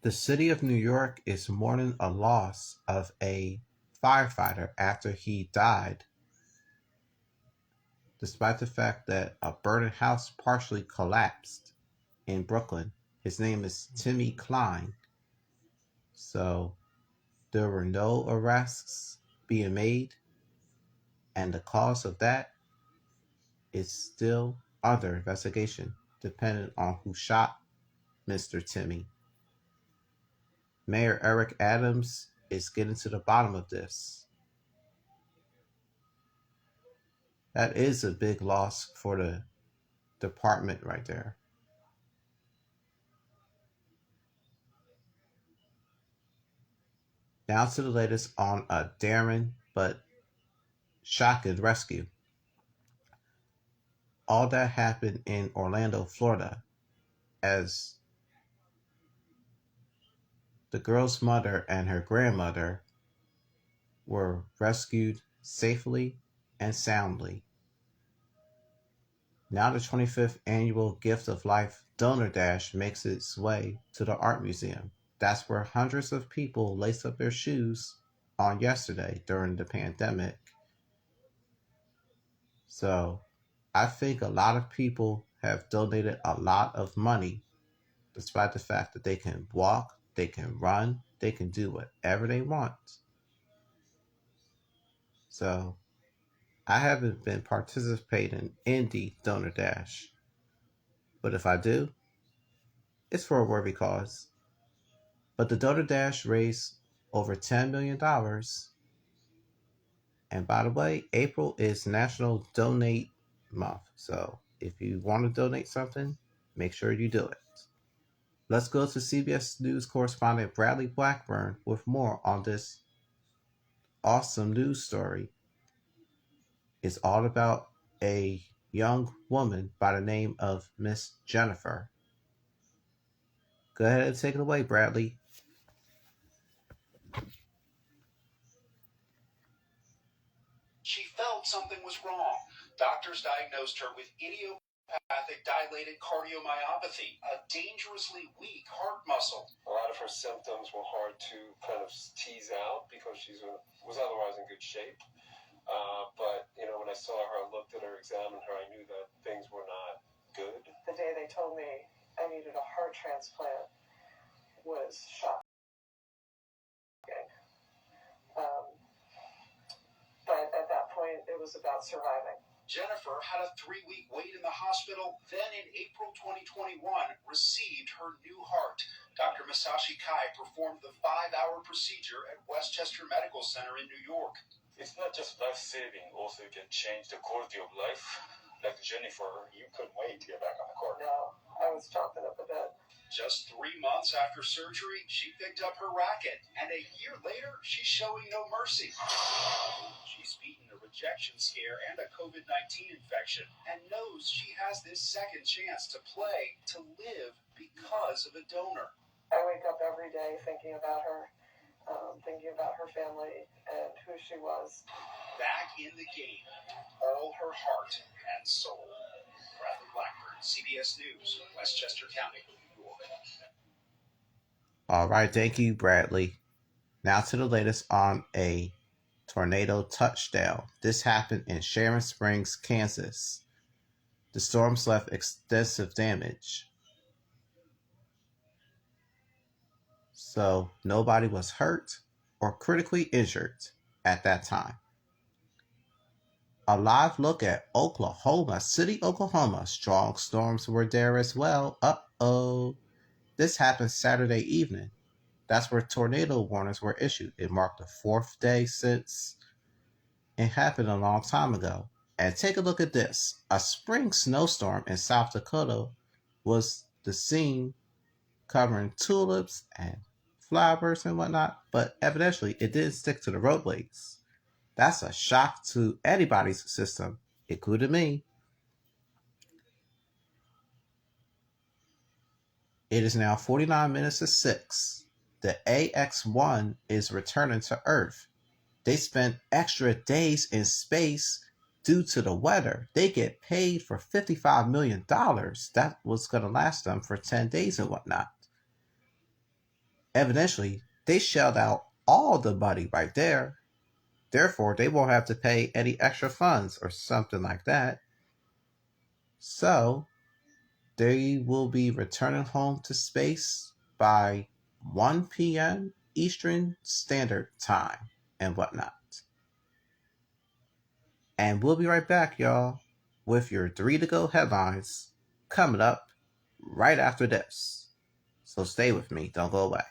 The city of New York is mourning a loss of a firefighter after he died, despite the fact that a burning house partially collapsed in Brooklyn. His name is Timmy Klein. So there were no arrests being made, and the cause of that is still under investigation, depending on who shot Mr. Timmy. Mayor Eric Adams is getting to the bottom of this. That is a big loss for the department right there. Now to the latest on a daring but shocking rescue. All that happened in Orlando, Florida, as the girl's mother and her grandmother were rescued safely and soundly. Now the 25th annual Gift of Life Donor Dash makes its way to the art museum. That's where hundreds of people laced up their shoes on yesterday during the pandemic. So I think a lot of people have donated a lot of money, despite the fact that they can walk, they can run, they can do whatever they want. So I haven't been participating in the Donor Dash, but if I do, it's for a worthy cause. But the Donor Dash raised over $10 million. And by the way, April is National Donate Month. So if you want to donate something, make sure you do it. Let's go to CBS News correspondent Bradley Blackburn with more on this awesome news story. It's all about a young woman by the name of Miss Jennifer. Go ahead and take it away, Bradley. She felt something was wrong. Doctors diagnosed her with idiopathic dilated cardiomyopathy, a dangerously weak heart muscle. A lot of her symptoms were hard to kind of tease out because she was otherwise in good shape. But, when I saw her, I looked at her, examined her, I knew that things were not good. The day they told me I needed a heart transplant was shocking. But at that point, it was about surviving. Jennifer had a 3-week wait in the hospital, then in April 2021 received her new heart. Dr. Masashi Kai performed the 5-hour procedure at Westchester Medical Center in New York. It's not just life-saving, also it can change the quality of life. Like Jennifer, you couldn't wait to get back on the court. No, I was chomping at the bit. Just 3 months after surgery, she picked up her racket, and a year later, she's showing no mercy. She's beaten a rejection scare and a COVID-19 infection, and knows she has this second chance to play, to live, because of a donor. I wake up every day thinking about her, thinking about her family and who she was. Back in the game, all her heart and soul. Bradley Blackburn, CBS News, Westchester County, New York. All right, thank you, Bradley. Now to the latest on a tornado touchdown. This happened in Sharon Springs, Kansas. The storms left extensive damage. So nobody was hurt or critically injured at that time. A live look at Oklahoma City, Oklahoma. Strong storms were there as well. Uh-oh. This happened Saturday evening. That's where tornado warnings were issued. It marked the 4th day since it happened a long time ago. And take a look at this. A spring snowstorm in South Dakota was the scene, covering tulips and flowers and whatnot, but evidently it didn't stick to the roadways. That's a shock to anybody's system, including me. It is now 49 minutes to 6. The AX-1 is returning to Earth. They spent extra days in space due to the weather. They get paid for $55 million. That was going to last them for 10 days and whatnot. Evidently, they shelled out all the money right there. Therefore, they won't have to pay any extra funds or something like that. So, they will be returning home to space by 1 p.m. Eastern Standard Time and whatnot. And we'll be right back, y'all, with your 3 to go headlines coming up right after this. So stay with me, don't go away.